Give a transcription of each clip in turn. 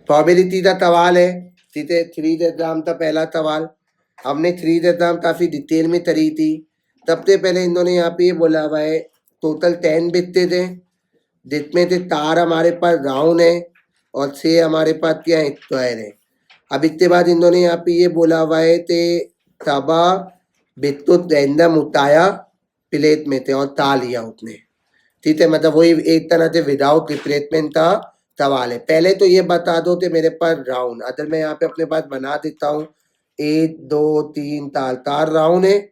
Probability का सवाल है, ठीक है। 3 एग्जाम था पहला सवाल, हमने 3 एग्जाम काफी डिटेल में करी थी। सबसे पहले इन्होंने यहाँ पे ये बोला हुआ है टोटल 10 बिट्टे थे, जिसमें से 4 हमारे पास राउंड है और 6 हमारे पास क्या है, स्क्वायर है। अब इसके बाद इन्होंने यहाँ पे ये बोला हुआ है कि सबा बिट्टो रैंडम उठाया प्लेट में थे और ता लिया उसने, ठीक है। मतलब वही एक तरह से विदाउट रिप्लेसमेंट का सवाल है। पहले तो ये बता दो कि मेरे पास राउंड, अगर मैं यहाँ पे अपने पास बना देता हूँ 1 2 3 4 राउंड है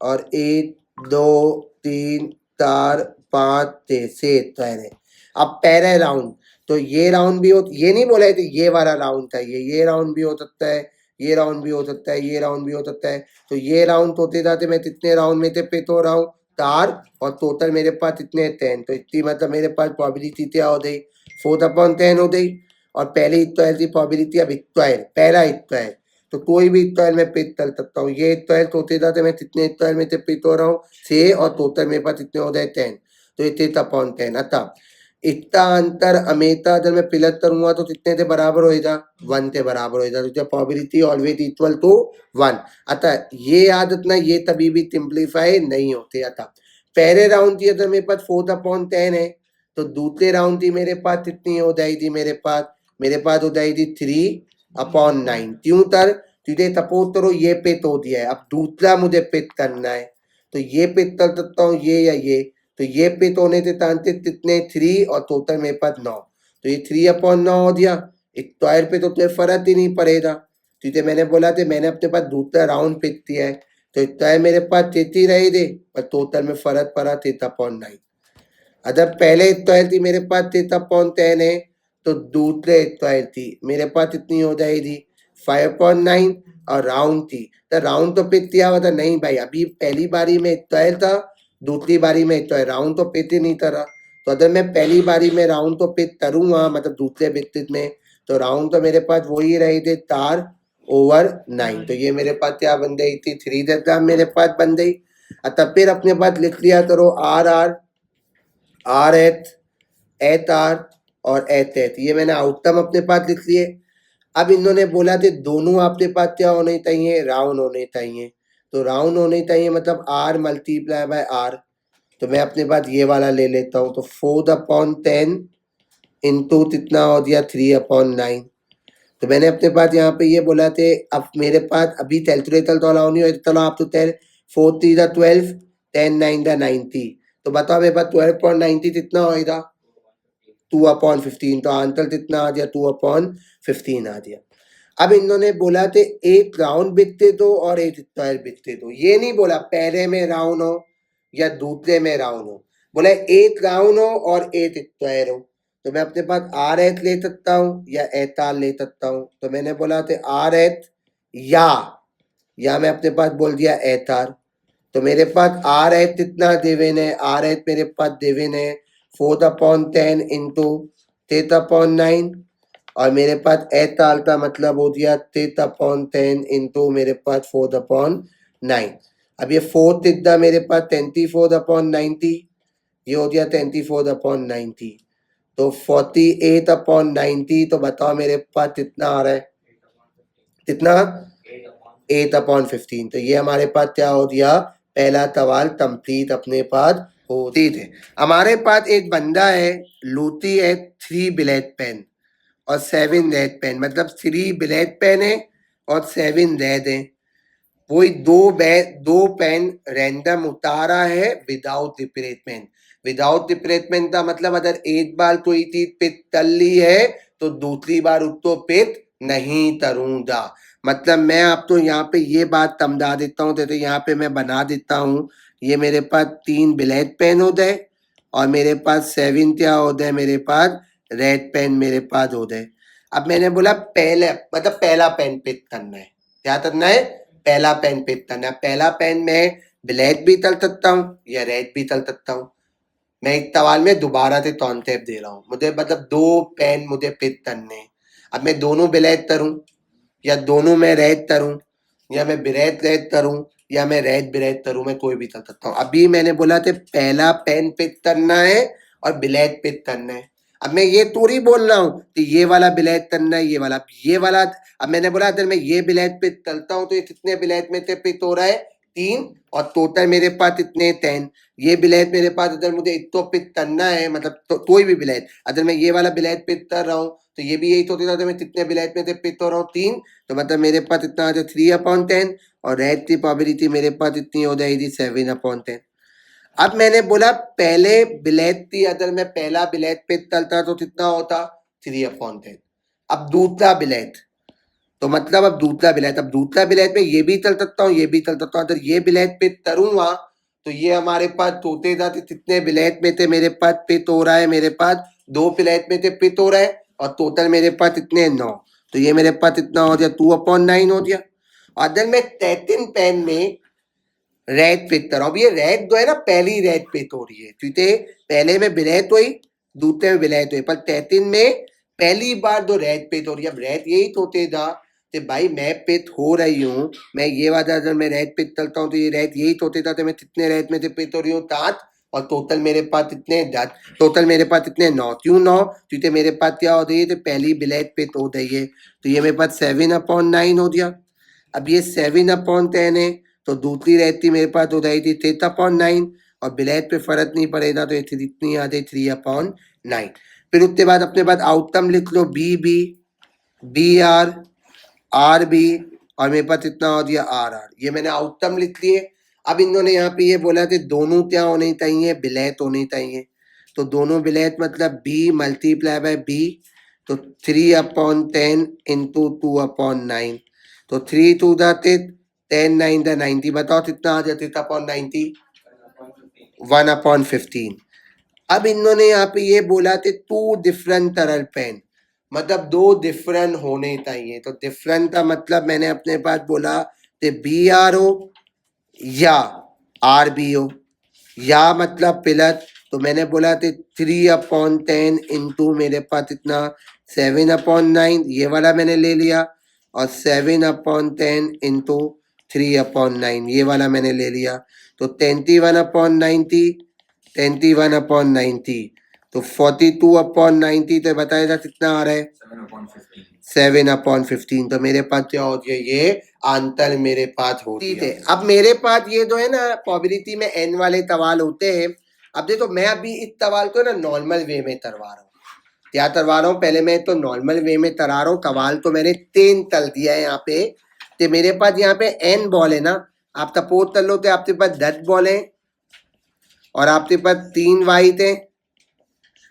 और 1 2 3 4 5 6 स्क्वायर है। अब पहले राउंड, तो ये राउंड भी हो, ये नहीं बोला है कि ये वाला राउंड था, ये राउंड भी हो सकता है, ये राउंड भी हो सकता है, ये राउंड भी हो सकता है। तो ये राउंड होते जाते मैं कितने राउंड में से पिट हो रहा हूँ, 4, और टोटल मेरे पास इतने 10, तो इतनी मतलब मेरे पास प्रोबेबिलिटी क्या हो गई, 4/10 हो गई। और पहले स्क्वायर की प्रोबेबिलिटी अब स्क्वायर, पहला स्क्वायर, तो कोई भी स्क्वायर में पिट कर सकता हूँ। ये स्क्वायर होते जाते मैं कितने स्क्वायर में से पिट हो रहा हूँ, 6, और टोटल मेरे पास इतने हो जाए 10, तो ये 6/10। अतः इतना अंतर हमेशा जब मैं प्लस करूंगा तो कितने से बराबर होएगा, 1 से बराबर होएगा। तो प्रोबेबिलिटी ऑलवेज इक्वल टू 1। अतः ये याद रखना, ये तभी भी सिंप्लीफाई नहीं होते। अतः पहले राउंड की अगर मेरे पास 4/10 है, तो दूसरे राउंड की मेरे पास कितनी हो जाएगी, मेरे पास हो जाएगी 3/9। क्यों तर, तुझे सपोज करो ये पिट हो दिया है, अब दूसरा मुझे पिट करना है, तो ये पिट कर सकता हूँ, ये या ये, तो ये पिट होने से चांसेस कितने, 3, और टोटल मेरे पास 9, तो ये 3/9 हो दिया। स्क्वायर पे तो तुझे फर्क ही नहीं पड़ेगा, तुझे मैंने बोला था मैंने अपने पास दूसरा राउंड पिट किया है, तो स्क्वायर मेरे पास 33 रहे थे, और टोटल में फर्क पड़ा 3/9। अगर पहले स्क्वायर थी मेरे पास 3/10 है, तो दूसरे स्क्वायर थी मेरे पास इतनी हो जाएगी 5/9, और राउंड थी, तो राउंड तो पिट किया हुआ था नहीं भाई, अभी पहली बारी में स्क्वायर था, दूसरी बारी में स्क्वायर, राउंड तो पिट ही नहीं करा। तो अगर मैं पहली बारी में राउंड तो पिट करूंगा, मतलब दूसरे विकसित में, तो राउंड तो मेरे पास वही रहे थे 4/9, तो ये मेरे पास क्या बन गई थी, 3 मेरे पास बन गई। तब फिर अपने पास लिख लिया करो आर एच आर और एच एच, ये मैंने आउटकम अपने पास लिख लिए। अब इन्होंने बोला थे दोनों आपके पास क्या होने चाहिए, राउंड होने चाहिए, तो राउंड होने चाहिए मतलब आर मल्टीप्लाई बाय आर, तो मैं अपने पास ये वाला ले लेता हूँ, तो 4/10 इंटू कितना हो दिया 3/9। तो मैंने अपने पास यहाँ पे ये बोला थे, अब मेरे पास अभी कैलकुलेटर तो अलाउ नहीं हो, चलो आप तो 4 3 12, 10 9 90, तो बताओ मेरे पास 12.90 कितना होएगा, 2/15, तो आंसर कितना आ गया, 2/15 आ गया। अब इन्होंने बोला थे एक राउंड बिकते दो और एक स्क्वायर बिकते दो, ये नहीं बोला पहले में राउंड हो या दूसरे में राउंड हो, बोला एक राउंड हो और एक स्क्वायर हो। तो मैं अपने पास आर एच ले सकता हूँ या एच आर ले सकता हूँ, तो मैंने बोला था आर एच या मैं अपने पास बोल दिया एच आर। तो मेरे पास आर एच कितना देवेन है, आर एच मेरे पास देवेन है 4/10 इंटू 3/9, और मेरे पास एच आर का मतलब हो गया 3/10 इंटू मेरे पास 4/9। अब ये 4 कितना मेरे पास 24/90, ये हो गया 24/90, तो 48/90, तो बताओ मेरे पास कितना आ रहा है, कितना 8/15, तो ये हमारे पास क्या हो गया, पहला सवाल कंप्लीट अपने पास होती थे। हमारे पास एक बंदा है, लूटी है 3 ब्लैक पेन और 7 रेड पेन, मतलब 3 ब्लैक पेन है और 7 रेड है, वही दो पेन रैंडम उतारा है विदाउट रिप्लेसमेंट। विदाउट रिप्लेसमेंट का मतलब अगर एक बार कोई चीज पिक कर ली है तो दूसरी बार उसको पिक नहीं करूंगा। मतलब मैं आपको यहाँ पे ये बात समझा देता हूँ, जैसे यहाँ पे मैं बना देता हूँ, ये मेरे पास 3 ब्लैक पेन हो गए और मेरे पास 7 क्या हो गए, मेरे पास रेड पेन मेरे पास हो गए। अब मैंने बोला पहले मतलब पहला पेन पिक करना है, क्या करना है, पहला पेन पिक करना है। पहला पेन में ब्लैक भी तल सकता हूँ या रेड भी तल सकता हूँ। मैं एक सवाल में दोबारा से कॉन्सेप्ट दे रहा हूँ, मुझे मतलब 2 पेन मुझे पिक करने हैं। अब मैं दोनों ब्लैक करूँ या दोनों में रेड करूँ या मैं ब्लैक रेड करूँ या मैं रेड ब्लैक करूँ, मैं कोई भी कर सकता हूँ। अभी मैंने बोला था पहला पेन पिक करना है और ब्लैक पिक करना है। अब मैं ये थोड़ी बोल रहा हूँ कि ये वाला बिलेट तलना है, ये वाला। अब मैंने बोला अगर मैं ये बिलेट पे तलता हूँ तो ये कितने बिलेट में से पित हो रहा है, 3, और टोटल मेरे पास इतने 10। ये बिलेट मेरे पास अगर मुझे इतो पित तलना है, मतलब कोई भी बिलेट, अगर मैं ये वाला बिलेट पित कर रहा हूँ तो ये भी यही तो होता है, मैं कितने बिलेट में से पित हो रहा हूँ, 3। तो मतलब मेरे पास इतना आ जाए 3/10, और रेड की प्रोबेबिलिटी मेरे पास इतनी हो जाएगी 7/10। अब मैंने बोला पहले बिलेट थी, अगर मैं पहला बिलेट पे तलता तो कितना होता, 3/10। अब दूसरा बिलेट, तो मतलब अब दूसरा बिलेट में ये भी तल सकता हूँ, ये भी तल सकता हूँ। अगर ये बिलेट पे तरूंगा तो ये हमारे पास तोते जाते कितने बिलेट में थे, मेरे पास पित हो रहा है, मेरे पास 2 बिलेट में थे पित हो रहा है, और टोटल मेरे पास इतने 9। तो ये मेरे पास इतना हो गया 2/9 हो गया। अगर मैं 13 पेन में रेड पित कर रहा हूँ, ये रेड जो है ना, पहली रेड पित हो रही है, ठीक है, पहले में बिलेट हुई, दूसरे में बिलेट हुई, पर 13 में पहली बार जो रेड पित हो रही है। अब रेड यही होते था कि भाई मैं पित हो रही हूँ, मैं ये वाला अगर मैं रेड पित चलता हूँ तो ये रेड यही होते था, तो मैं कितने रेड में से पित हो रही हूँ, 7, और टोटल मेरे पास इतने 10, टोटल मेरे पास इतने 9। क्यों 9? क्योंकि मेरे पास क्या हो रही है, तो पहली बिलेट पित हो रही है, तो ये मेरे पास 7/9 हो गया। अब ये 7/10 है, तो दूसरी रहती मेरे पास हो जाएगी 3/9, और बिलेट पे फर्क नहीं पड़ेगा, तो ये इतनी आ जाए 3/9। फिर उसके बाद अपने पास आउटकम लिख लो, BR B, और मेरे पास इतना हो गया RR। ये मैंने आउटकम लिख लिए। अब इन्होंने यहाँ पे ये बोला कि दोनों क्या होने चाहिए, बिलेट होने चाहिए। तो दोनों बिलेट मतलब B मल्टीप्लाई बाय B, तो 3/10 इंटू 2/9, तो 3 2 जाते 10 9 द 90, बताओ कितना आ जाते 90, 1/15। अब इन्होंने यहाँ पे ये बोला थे 2 डिफरेंट तरल पेन, मतलब 2 डिफरेंट होने चाहिए। तो डिफरेंट का मतलब मैंने अपने पास बोला कि BR हो या RB हो, या मतलब प्लस, तो मैंने बोला थे 3/10 इंटू मेरे पास इतना 7/9, ये वाला मैंने ले लिया, और 7/10 इंटू 3/9, ये वाला मैंने ले लिया। तो 21/90, 21/90, तो 42/90, तो बताएगा कितना आ रहा है, 7/15। तो मेरे पास क्या हो गया, ये आंतर मेरे पास हो गया। अब मेरे पास ये जो है ना, प्रोबेबिलिटी में n वाले सवाल होते हैं। अब देखो मैं अभी इस सवाल को ना नॉर्मल वे में करवा रहा हूँ। क्या करवा रहा हूँ, पहले मैं तो नॉर्मल वे में करा रहा हूँ। सवाल तो मैंने 3 तल दिया है यहाँ पे, तो मेरे पास यहाँ पे n बॉल है ना। आप सपोज कर लो तो आपके पास 10 बॉल है, और आपके पास 3 वाइट है,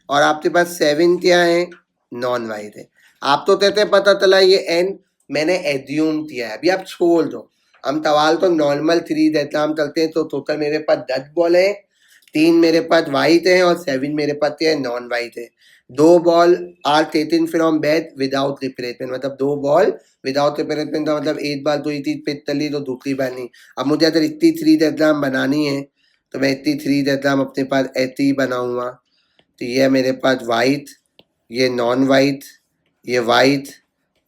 और आपके पास 7 क्या है, नॉन वाइट है। आप तो कहते पता चला ये n मैंने एज्यूम किया है। अभी आप छोड़ दो, हम सवाल तो नॉर्मल 3 देता हम चलते हैं। तो टोटल मेरे पास 10 बॉल है, 3 मेरे पास वाइट है, और 7 मेरे पास क्या है, नॉन वाइट है। 2 ball are taken from bat without replacement, मतलब 2 बॉल विदाउट रिप्लेसमेंट का मतलब एक बार तो इतनी पिच चली तो दूसरी बार नहीं। अब मुझे अगर इतनी 3 एग्जाम बनानी है तो मैं इतनी 3 एग्जाम अपने पास ऐसी बनाऊंगा। तो ये मेरे पास वाइट, ये नॉन वाइट, ये वाइट,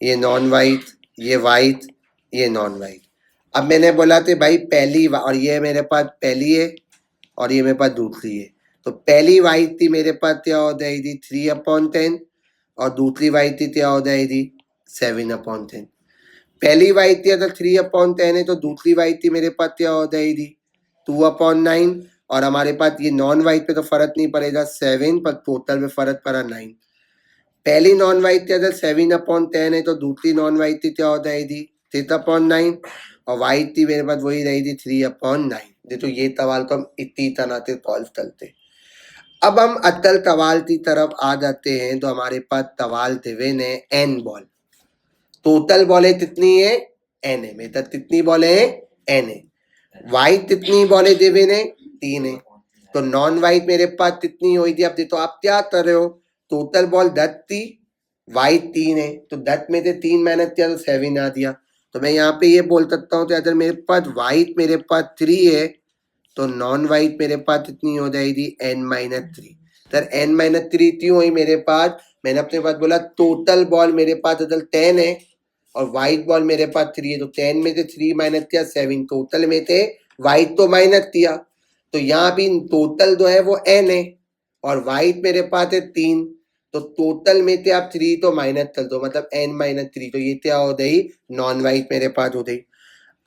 ये नॉन वाइट, ये वाइट, ये नॉन वाइट। अब मैंने बोला था भाई पहली, और ये मेरे पास पहली है, और ये मेरे पास दूसरी है। तो पहली वाइट थी मेरे पास क्या हो जाएगी 3/10, और दूसरी वाइट थी क्या हो जाएगी 7/10। पहली वाइट थी अगर 3/10 है, तो दूसरी वाइट थी मेरे पास क्या हो जाएगी 2/9, और हमारे पास ये नॉन वाइट पे तो फर्क नहीं पड़ेगा 7, पर टोटल में फर्क पड़ा 9। पहली नॉन वाइट थी अगर 7/10 है, तो दूसरी नॉन वाइट थी क्या हो जाएगी 6/9, और वाइट थी मेरे पास वही रहेगी 3/9। देखो ये सवाल तो हम इतनी तरह से सॉल्व करते। अब हम अटल सवाल की तरफ आ जाते हैं। तो हमारे पास सवाल थे ने n बॉल, टोटल बॉलें कितनी है n है, मेरे पास कितनी बॉलें हैं n है। वाइट कितनी बॉलें देवे ने 3 है, तो नॉन वाइट मेरे पास कितनी हुई थी। अब देखो आप क्या कर रहे हो, टोटल बॉल 10 थी, वाइट 3 है, तो 10 में से 3 मेहनत किया तो 7 आ दिया। तो मैं यहाँ पे ये बोल सकता हूँ कि अगर मेरे पास वाइट मेरे पास 3 है, तो नॉन वाइट मेरे पास कितनी हो जाएगी n-3। सर n-3 क्यों हुई मेरे पास, मैंने अपने पास बोला टोटल बॉल मेरे पास अगर 10 है और वाइट बॉल मेरे पास 3 है, तो 10 में से 3 माइनस किया 7, टोटल में से वाइट तो माइनस किया। तो यहाँ भी टोटल जो है वो n है, और वाइट मेरे पास है 3, तो टोटल में थे आप 3 तो माइनस कर दो, मतलब n-3, तो ये क्या हो गई, नॉन वाइट मेरे पास हो गई।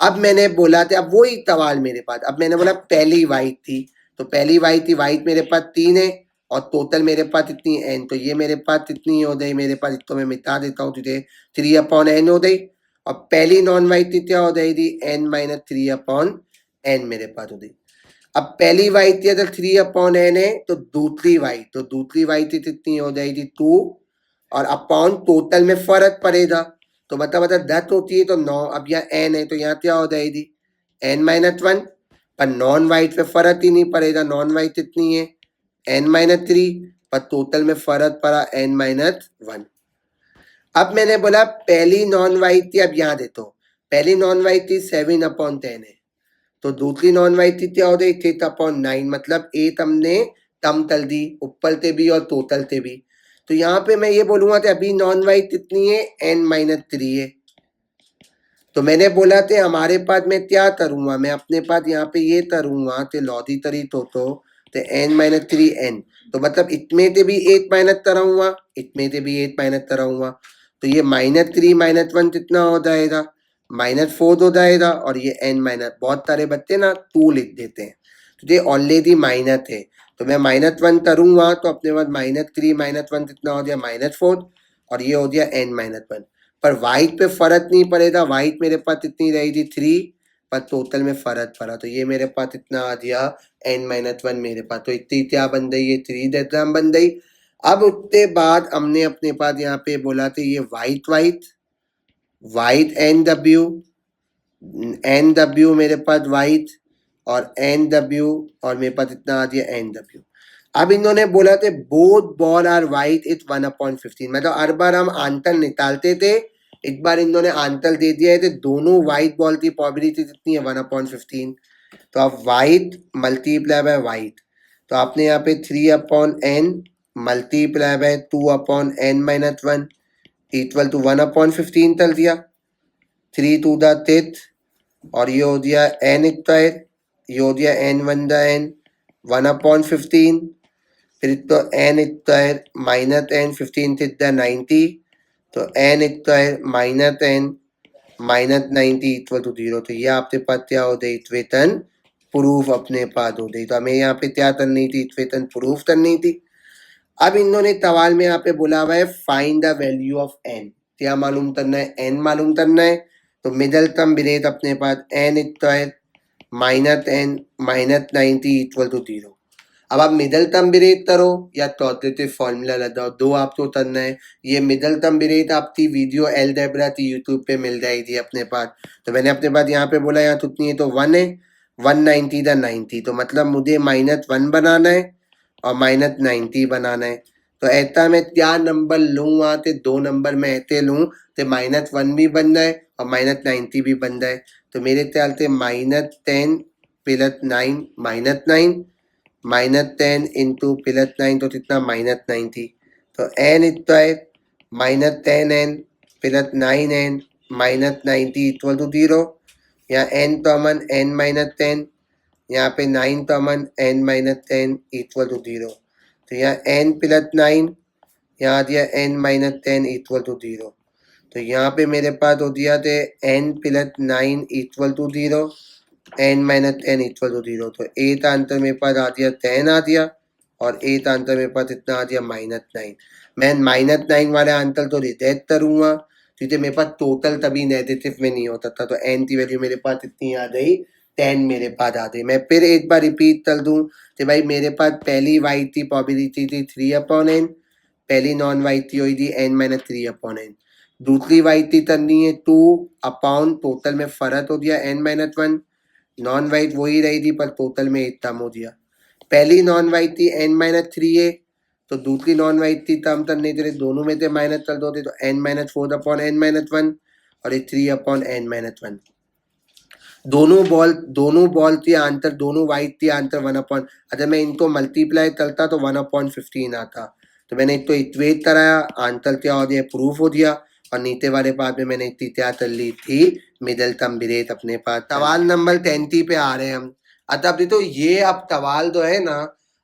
अब मैंने बोला था, अब वही सवाल मेरे पास, अब मैंने बोला पहली वाइट थी, तो पहली वाइट थी, वाइट मेरे पास 3 है और टोटल मेरे पास इतनी n, तो ये मेरे पास इतनी हो गई, मेरे पास इसको मैं मिटा देता हूँ तुझे, 3/n हो गई। और पहली नॉन वाइट थी क्या हो गई थी, n-3/n मेरे पास हो गई। अब पहली वाइट थी अगर 3/n है, तो दूसरी वाइट थी कितनी हो जाएगी, 2, और अपॉन टोटल में फर्क पड़ेगा, तो मतलब 10 होती है तो 9, अब यहाँ n है तो यहाँ क्या हो जाएगी, n-1, पर नॉन वाइट पे फर्क ही नहीं पड़ेगा, नॉन वाइट कितनी है, n-3, पर टोटल में फर्क पड़ा n-1। अब मैंने बोला पहली नॉन वाइट थी, अब यहाँ देखो, पहली नॉन वाइट थी 7/10 है, तो दूसरी नॉन वाइट थी क्या हो गई, 8/9, मतलब 8 हमने कम कर दी, ऊपर से भी और टोटल से भी। तो यहाँ पे मैं ये बोलूंगा कि अभी नॉन वाइट कितनी है, n-3 है। तो मैंने बोला थे हमारे पास मैं क्या करूंगा, मैं अपने पास यहाँ पे ये करूंगा तो लॉजी तरी तो n-3n, तो मतलब इतने से भी 8 माइनस कराऊंगा, इतने से भी 8 माइनस कराऊंगा, तो ये -3 -1 कितना हो जाएगा, -4 हो जाएगा, और ये n-, बहुत सारे बच्चे ना 2 लिख देते हैं, तो ये ऑलरेडी माइनस है, तो मैं -1 करूंगा तो अपने पास -3 -1 कितना हो गया, -4, और ये हो गया n-1। पर वाइट पे फर्क नहीं पड़ेगा, वाइट मेरे पास इतनी रहेगी 3, पर टोटल में फर्क पड़ा, तो ये मेरे पास इतना आ गया n-1 मेरे पास, तो इतनी क्या बन गई, ये 3 डायग्राम बन गई। अब उसके बाद हमने अपने पास यहाँ पे बोला था ये वाइट NW मेरे पास वाइट, और NW, और मेरे पास इतना आ गया NW। अब इन्होंने बोला थे both ball are white it 1/15, मतलब हर बार हम आंतर निकालते थे, एक बार इन्होंने आंतर दे दिया है, तो दोनों वाइट बॉल की प्रोबेबिलिटी कितनी है, 1/15, तो आप वाइट मल्टीप्लाई बाय वाइट, तो आपने यहाँ पे 3/n multiply by 2/n-1 equal to 1/15 कर दिया, 3 2 द 10, और ये हो गया n², ये हो गया n1/n 1/15, फिर तो n² -n 15 to the 90, तो n² -n -90 इक्वल टू 0, तो ये आपके पास क्या हो गई, इक्वेशन प्रूफ अपने पास हो गई। तो हमें यहाँ पे क्या करनी थी, इक्वेशन प्रूफ करनी थी। अब इन्होंने सवाल में यहाँ पे बोला हुआ है find the value of n, क्या मालूम करना है, n मालूम करना है, तो मिडल टर्म ब्रेथ अपने पास n² -n -90 इक्वल टू 0। अब आप मिडल टर्म ब्रेथ करो या क्वाड्रेटिक फॉर्मूला लगाओ, दो आपको करना है। ये मिडल टर्म ब्रेथ आपकी वीडियो एलजेब्रा की यूट्यूब पे मिल जाएगी अपने पास, तो मैंने अपने पास यहाँ पे बोला यहाँ कितनी है, तो 1 है, 190 द 90, तो मतलब मुझे -1 बनाना है और -90 बनाना है। तो ऐसा मैं क्या नंबर लूँ वहाँ से, 2 नंबर मैं ऐसे लूँ तो -1 भी बन जाए और -90 भी बन जाए, तो मेरे ख्याल से -10 + 9 -9 -10 इंटू +9 तो कितना -90, तो n² -10n + 9n -90 equal to 0, यहाँ n कॉमन n-10, यहाँ पे 9 कॉमन n-10 इक्वल टू 0, तो यहाँ n + 9, यहाँ दिया n-10 इक्वल टू 0, तो यहाँ पे मेरे पास हो दिया थे n + 9 equal to 0, n-10 equal to 0, तो 8 आंसर मेरे पास आ दिया 10 आ दिया, और 8 आंसर मेरे पास इतना आ दिया -9। मैं -9 वाले आंसर तो रिजेक्ट करूंगा, क्योंकि मेरे पास टोटल तभी नेगेटिव में नहीं होता था, तो n की वैल्यू मेरे पास इतनी आ गई 10 मेरे पास आ गई। मैं फिर एक बार रिपीट कर दूं कि भाई मेरे पास पहली वाइट की प्रोबेबिलिटी थी 3/n, पहली नॉन वाइट की हुई थी n-3/n, दूसरी वाइट की करनी है 2 टोटल में फर्क हो गया n-1, नॉन वाइट वही रही थी पर टोटल में एक कम हो दिया। पहली नॉन वाइट थी n-3 है, तो दूसरी नॉन वाइट थी टर्म करने के लिए दोनों में से माइनस कर दो, तो n-4/n-1 और ये 3/n-1। दोनों बॉल की आंसर, दोनों वाइट की आंसर 1/, अगर मैं इनको मल्टीप्लाई करता तो 1/15 आता, तो मैंने इसको इक्वेट कराया, आंसर क्या हो गया, प्रूफ हो गया, और नीचे वाले पार्ट में मैंने इतनी क्या कर ली थी, मिडल टर्म ब्रेथ अपने पास। सवाल नंबर 30 पे आ रहे हैं हम। अच्छा अब देखो ये अब सवाल जो है ना,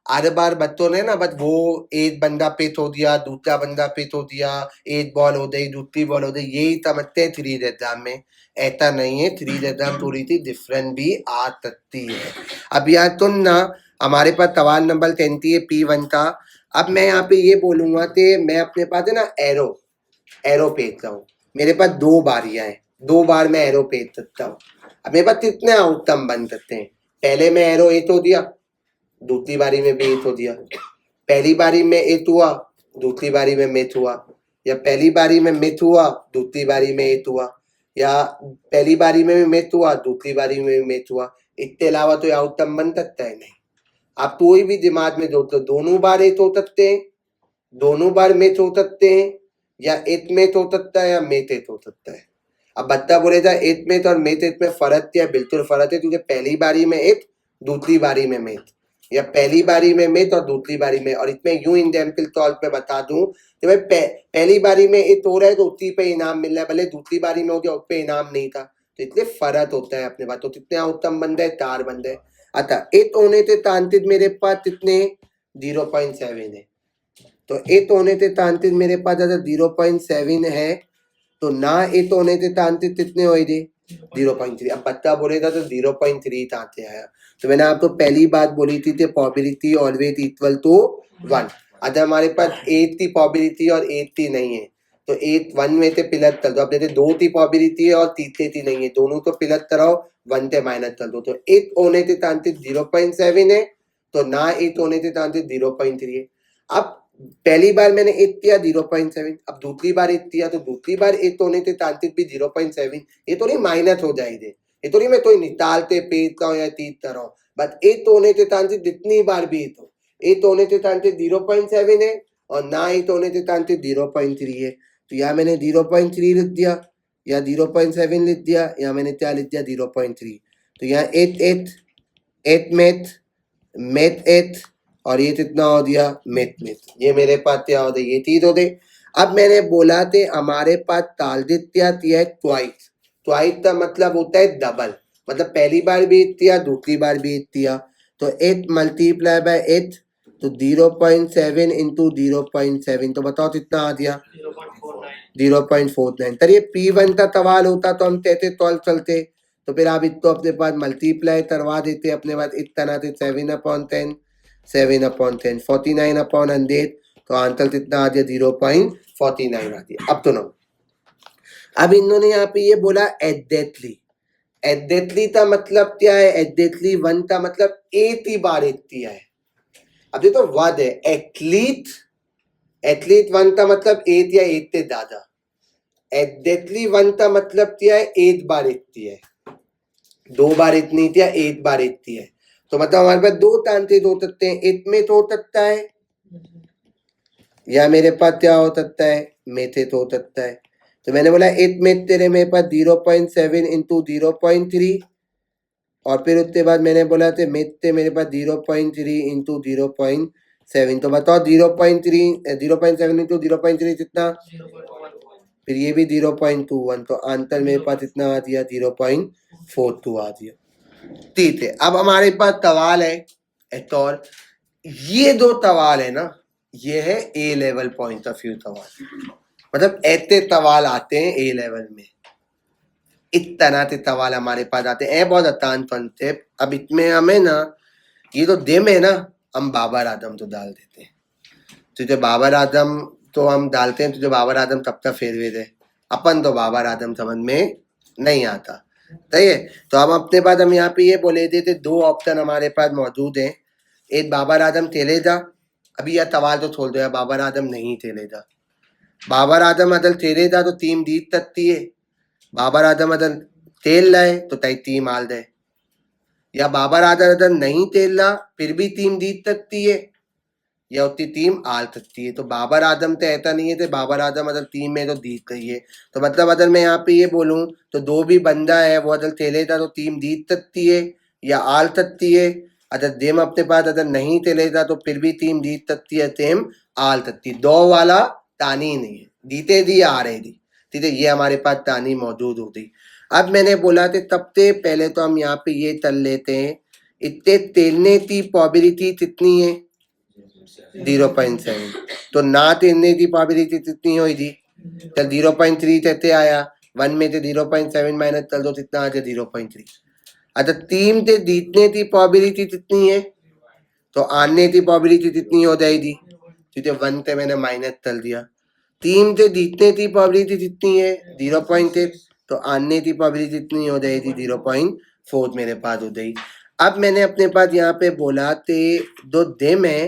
हर बार बच्चों ने ना बस वो एक बंदा पिट हो दिया, दूसरा बंदा पिट हो दिया, एक बॉल हो गई, दूसरी बॉल हो गई, यही समझते हैं थ्री एग्जाम में। ऐसा नहीं है, थ्री एग्जाम थोड़ी सी डिफरेंट भी आ सकती है। अब यार तुम ना, हमारे पास सवाल नंबर 30 है P1 का। अब मैं यहाँ पे ये बोलूंगा कि मैं अपने पास है ना एरो भेजता हूँ। मेरे पास 2 बारियां हैं, 2 बार मैं एरो भेज सकता हूँ। अब मेरे पास कितने आउटकम बन सकते हैं? पहले में एरो 8 हो दिया, दूसरी बारी में भी 8 हो दिया। पहली बारी में 8 हुआ, दूसरी बारी में मिथ हुआ, या पहली बारी में मिथ हुआ, दूसरी बारी में 8 हुआ, या पहली बारी में भी मिथ हुआ, दूसरी बारी में भी मिथ हुआ। इसके अलावा तो आउटकम बन सकता है नहीं। आप कोई भी दिमाग में जोड़, तो दोनों बार 8 हो सकते हैं, दोनों बार मिथ हो सकते हैं, या 8 मिथ हो सकता है, या मिथ 8 हो सकता है। अब बच्चा बोलेगा 8 मिथ और मिथ 8 में फर्क क्या? बिल्कुल फर्क है, तुझे पहली बारी में 8, दूसरी बारी में मिथ, या पहली बारी में मिथ और दूसरी बारी में। और इसमें यूं एग्जाम्पल तौर पे बता दूं कि भाई पहली बारी में 8 हो रहा है तो उसी पे इनाम मिल रहा है, भले दूसरी बारी में हो गया उस पे इनाम नहीं था। तो इसलिए फर्क होता है अपने पास। तो कितने आउटकम बन रहे? 4 बन रहे। अतः 8 होने से तांत्रिक मेरे पास कितने? 0.7 है। तो 8 होने से तांत्रिक मेरे पास अगर 0.7 है, तो ना 8 होने से तांत्रिक कितने हो गए? 0.3। अब बच्चा बोलेगा तो 0.3 तांत्रिक आया। तो मैंने आपको पहली बात बोली थी कि प्रोबेबिलिटी ऑलवेज इक्वल टू 1। अगर हमारे पास 8 की प्रोबेबिलिटी और 8 की नहीं है, तो 8 1 में से प्लस कर दो। अब जैसे 2 की प्रोबेबिलिटी है और तीसरे की नहीं है, दोनों तो प्लस कराओ, 1 से माइनस कर दो। तो 8 होने से तांत्रिक 0.7 है, तो ना 8 होने से तांत्रिक 0.3 है। अब पहली बार मैंने 8 किया 0.7, अब दूसरी बार 8 किया तो दूसरी बार 8 होने से तांत्रिक भी 0.7। ये तो नहीं माइनस हो जाएंगे, ये तो नहीं मैं कोई निकालते पेजता हूँ या तीसता रहा हूँ, बस 8 होने से तांत्रिक जितनी बार भी 8 हो, 8 होने से तांत्रिक 0.7 है, और ना 8 होने से तांत्रिक 0.3 है। तो यहाँ मैंने 0.3 लिख दिया, या 0.7 लिख दिया, या मैंने क्या लिख दिया? 0.3। तो यहाँ 8 8 8 मैथ 8, और ये कितना हो दिया? मैथ। ये मेरे पास क्या हो गया? ये चीज हो गई। अब मैंने बोला थे हमारे पास तालदित क्या है? ट्वाइस। ट्वाइस का मतलब होता है डबल, मतलब पहली बार भी 8 दिया, दूसरी बार भी 8 दिया। तो 8 मल्टीप्लाई बाय 8, तो 0.7 इंटू 0.7, तो बताओ कितना आ दिया? 0.49। तर ये P1 का सवाल होता तो हम कहते तौल चलते, तो फिर आप इसको अपने पास मल्टीप्लाई करवा देते अपने पास इस तरह से 7/10, 7/10, 49/100। तो आंसर कितना आ गया? 0.49 आ गया। अब तो ना, अब इन्होंने यहाँ पे ये बोला एग्जैक्टली। एग्जैक्टली का मतलब क्या है? एग्जैक्टली 1 का मतलब 8 ही बार 8 दिया है। अब देखो वर्ड है एथलीट, एथलीट 1 का मतलब 8 या 8 से ज्यादा। एग्जैक्टली 1 का मतलब क्या है? 8 बार 8 दिया है, 2 बार इतनी थी या 8 बार 8 थी है। तो मतलब हमारे पास 2 चांसेस हो सकते हैं, 8 में तो हो सकता है, या मेरे पास क्या हो सकता है? मेथे तो हो सकता है। तो मैंने बोला 8 में तेरे मेरे पास 0.7 इंटू 0.3, और फिर उसके बाद मैंने बोला थे मेथ मेरे पास 0.3 इंटू 0.7। तो बताओ 0.7 इंटू 0.3 कितना? फिर ये भी 0.21। तो आंसर मेरे पास इतना आ दिया 0.42 आ दिया। ठीक है, अब हमारे पास सवाल है एक और। ये 2 सवाल है ना, ये है ए लेवल पॉइंट ऑफ व्यू सवाल, मतलब ऐसे सवाल आते हैं ए लेवल में, इस तरह से सवाल हमारे पास आते हैं। बहुत आसान कॉन्सेप्ट। अब इसमें हमें ना, ये तो दिम है ना, हम बाबर आजम तो डाल देते हैं। तो जो बाबर आजम तो हम डालते हैं, तो जो बाबर आजम तब तक फेरवे दे, अपन तो बाबर आजम समझ में नहीं आता। सही है। तो हम अपने पास हम यहाँ पे ये बोले थे 2 ऑप्शन हमारे पास मौजूद हैं। एक बाबर आजम तेलेजा, अभी यह सवाल तो छोड़ दो यार, बाबर आजम नहीं तेलेजा। बाबर आजम अदल तेलेजा तो टीम जीत सकती है, बाबर आजम अदल तेल लाए तो तय टीम आल दे, या बाबर आजम अदल नहीं तेल ला फिर भी टीम जीत सकती है, या उतनी टीम आल सकती है। तो बाबर आजम तो ऐसा नहीं है तो बाबर आजम अदल टीम में तो जीत गई है। तो मतलब अगर मैं यहाँ पे ये बोलूं तो 2 भी बंदा है वो अदल तेलेगा तो टीम जीत सकती है या आल सकती है। अगर देम अपने पास अगर नहीं तेलेगा तो फिर भी टीम जीत सकती है, टीम आल सकती है। 2 वाला तानी नहीं है, जीते दी आ रही थी, ठीक है। ये हमारे पास तानी मौजूद होती। अब मैंने बोला था सबसे पहले तो हम यहाँ पे ये चल लेते हैं, इतने तेलने की प्रोबेबिलिटी कितनी है? 0.7 तो ना तो इन्ने दी प्रोबेबिलिटी कितनी हुई थी चल 0.3 ते आया 1 में ते 0.7 माइनस कर दो कितना आ जाए 0.3 अच्छा 3 ते जीतने की प्रोबेबिलिटी कितनी है तो आने की प्रोबेबिलिटी कितनी हो जाएगी क्योंकि 1 ते मैंने माइनस कर दिया 3 से जीतने की प्रोबेबिलिटी कितनी है 0.8 तो आने की प्रोबेबिलिटी कितनी हो जाएगी 0.4 मेरे पास हो जाएगी अब मैंने अपने पास यहाँ पे बोला थे दो दिम है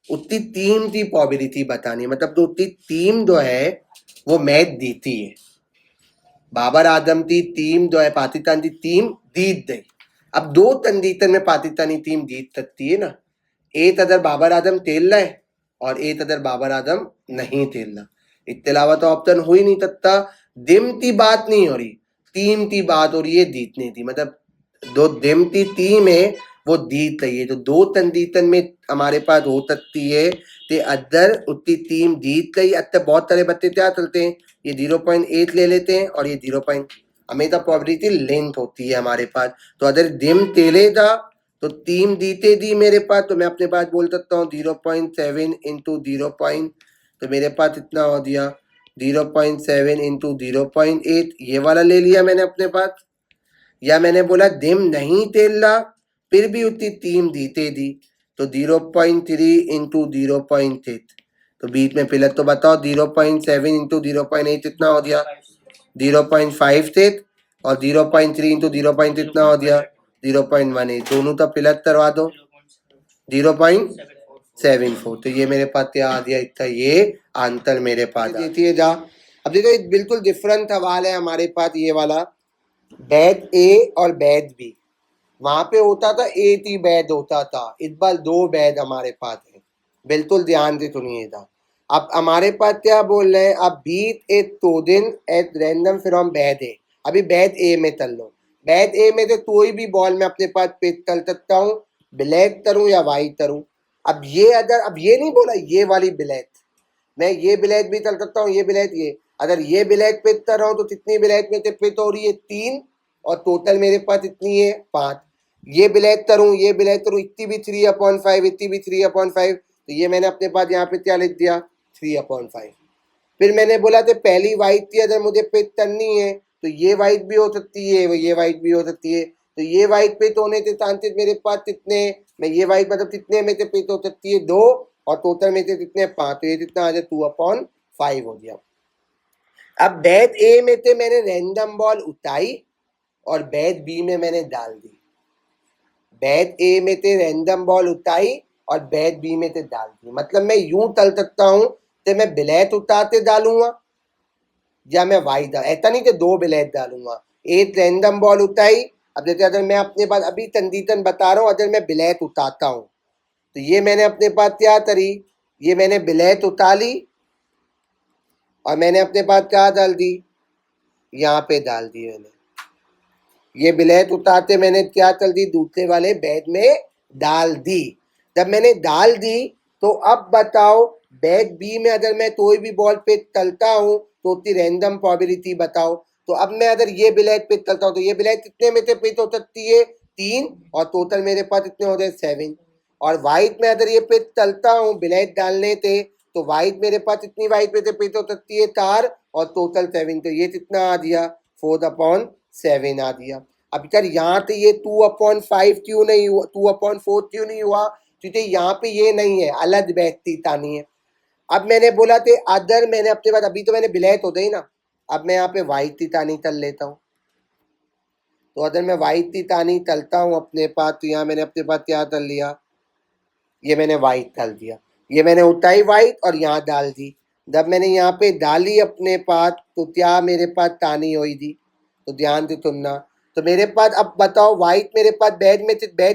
उतनी टीम की प्रोबेबिलिटी बतानी है मतलब उतनी टीम जो है वो मैच जीती है बाबर आजम की टीम जो है पाकिस्तान की टीम जीत गई अब दो तंजीतन में पाकिस्तानी टीम जीत सकती है ना एक अदर बाबर आजम खेल रहा है और एक अदर बाबर आजम नहीं खेल रहा इसके अलावा तो ऑप्शन हो ही नहीं सकता दिम की बात नहीं हो रही टीम की बात हो रही है जीतने की मतलब दो दिम की टीम है वो जीत रही है तो दो तंजीतन में हमारे पास हो सकती है कि अदर उतनी टीम जीत गई अब बहुत सारे बच्चे क्या चलते हैं ये 0.8 ले लेते हैं और ये 0. हमेशा प्रोबेबिलिटी लेंथ होती है हमारे पास तो अगर दिम तेलेगा तो टीम जीते दी मेरे पास तो मैं अपने पास बोल सकता हूँ 0.7 इंटू 0. तो मेरे पास इतना हो दिया 0.7 इंटू 0.8 ये वाला ले लिया मैंने अपने पास या मैंने बोला दिम नहीं तेल रहा फिर भी उतनी टीम जीते दी तो 0.3 इंटू 0.8 तो बीच में फिलहाल तो बताओ 0.7 इंटू 0.8 इतना हो गया 0.5 थे और 0.3 इंटू 0. इतना हो गया 0.18 दोनों तो फिलहाल करवा दो 0.74 तो ये मेरे पास क्या आ गया इतना ये आंसर मेरे पास देखिए जा अब देखो बिल्कुल डिफरेंट सवाल है हमारे पास ये वाला बैद ए और बैद बी वहां पे होता था एक ही बैद होता था इस बार दो बैद हमारे पास है बिल्कुल ध्यान से सुनिएगा अब हमारे पास क्या बोल रहे हैं अब beat a token at random from bag A अभी बैद ए में चल लो बैद ए में से कोई भी बॉल में अपने पास पिच कर सकता हूँ ब्लैक करूँ या वाइट करूँ अब ये अगर अब ये नहीं बोला ये वाली ब्लैक मैं ये ब्लैक भी चल सकता हूँ ये ब्लैक ये अगर ये ब्लैक पिच कर रहा हूँ तो कितनी ब्लैक में से पिच हो रही है 3 और टोटल मेरे पास इतनी है 5 ये ब्लैक करूँ ये ब्लैक करूँ इतनी भी 3/5 इतनी भी 3/5 तो ये मैंने अपने पास यहाँ पे क्या लिख दिया 3/5 फिर मैंने बोला था पहली वाइट थी अगर मुझे पिच करनी है तो ये वाइट भी हो सकती है ये वाइट भी हो सकती है तो ये वाइट पिच होने के चांसेस मेरे पास कितने मैं ये वाइट मतलब कितने में से पिच हो सकती है 2 और टोटल में से कितने 5 तो ये कितना आ जाए 2/5 हो गया अब बैट ए में से मैंने रैंडम बॉल उठाई और बैट बी में मैंने डाल दी बैट ए में से रैंडम बॉल उठाई और बैट बी में से डाल दी मतलब मैं यूं तल सकता हूं तो मैं ब्लैक उतारते डालूंगा या मैं वाइट ऐसा नहीं कि 2 ब्लैक डालूंगा एक रैंडम बॉल उठाई अब जैसे अगर मैं अपने पास अभी तंदीतन बता रहा हूँ अगर मैं ब्लैक उतारता हूँ तो ये मैंने अपने पास क्या करी ये मैंने ब्लैक उतार ली और मैंने अपने पास क्या डाल दी यहाँ पे डाल दी मैंने ये ब्लैक उतारते मैंने क्या कर दी दूसरे वाले बैग में डाल दी जब मैंने डाल दी तो अब बताओ बैग बी में अगर मैं कोई भी बॉल पे चलता हूँ तो उसकी रैंडम प्रोबेबिलिटी बताओ तो अब मैं अगर ये ब्लैक पे चलता हूँ तो ये ब्लैक कितने में से पिच हो सकती है 3 और टोटल मेरे पास कितने हो गए 7 और वाइट में अगर ये पिच चलता हूँ ब्लैक डालने से तो वाइट मेरे पास इतनी वाइट में से पिच हो सकती है 4 और टोटल 7 तो ये कितना आ दिया 4/7 आ दिया अब यार यहाँ पे ये 2/5 क्यों नहीं हुआ 2/4 क्यों नहीं हुआ क्योंकि यहाँ पे ये नहीं है अलग व्यक्ति तानी है अब मैंने बोला थे अदर मैंने अपने पास अभी तो मैंने ब्लैक हो गई ना अब मैं यहाँ पे वाइट ती तानी तल लेता हूँ तो अदर मैं वाइट ती तानी तलता हूँ अपने पास तो यहाँ मैंने अपने पास क्या तल लिया ये मैंने वाइट तल दिया ये मैंने उठाई वाइट और यहाँ डाल दी जब मैंने यहाँ पे डाली अपने पास तो क्या मेरे पास तानी हुई थी तो ध्यान से सुनना तो मेरे पास अब बताओ वाइट मेरे पास बैग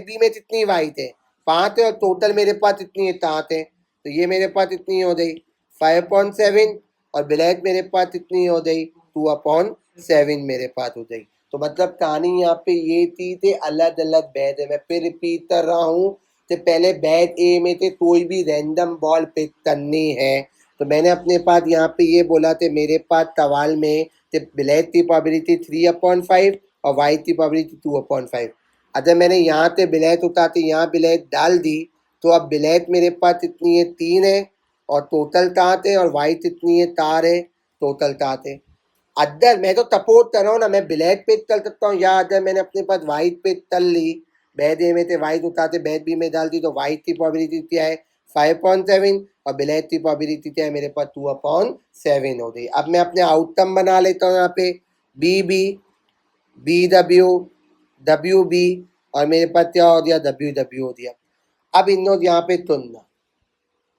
बी में कितनी वाइट है 5 है और टोटल मेरे पास इतनी है 7 है तो ये मेरे पास इतनी हो गई 5/7 और ब्लैक मेरे पास इतनी हो गई 2/7 मेरे पास हो गई तो मतलब कहानी यहाँ पे ये थी थे अलग अलग बैग है मैं फिर रिपीट कर रहा हूँ तो पहले बैग ए में थे कोई भी रैंडम बॉल पिक करनी है तो मैंने अपने पास यहाँ पे ये बोला थे मेरे पास सवाल में ब्लैक की प्रोबेबिलिटी 3/5 और वाइट की प्रोबेबिलिटी 2/5 अगर मैंने यहाँ से ब्लैक उतारती यहाँ ब्लैक डाल दी तो अब ब्लैक मेरे पास इतनी है 3 है और टोटल तात है, और वाइट इतनी है तार है, टोटल तात है। अदर मैं तो सपोर्ट कर रहा हूँ ना, मैं ब्लैक पे तल सकता हूँ, या अदर मैंने अपने पास वाइट पे तल ली, बैद ए में थे वाइट उठाते बैद बी में डाल दी, तो वाइट की प्रोबेबिलिटी क्या है 5.7 और ब्लैक की प्रोबेबिलिटी क्या है मेरे पास 2/7 हो गई। अब मैं अपने आउटकम बना लेता हूँ यहाँ पे B B B W W B और मेरे पास क्या हो गया डब्ल्यू डब्ल्यू हो गया। अब इन लोग यहाँ पे तुलना,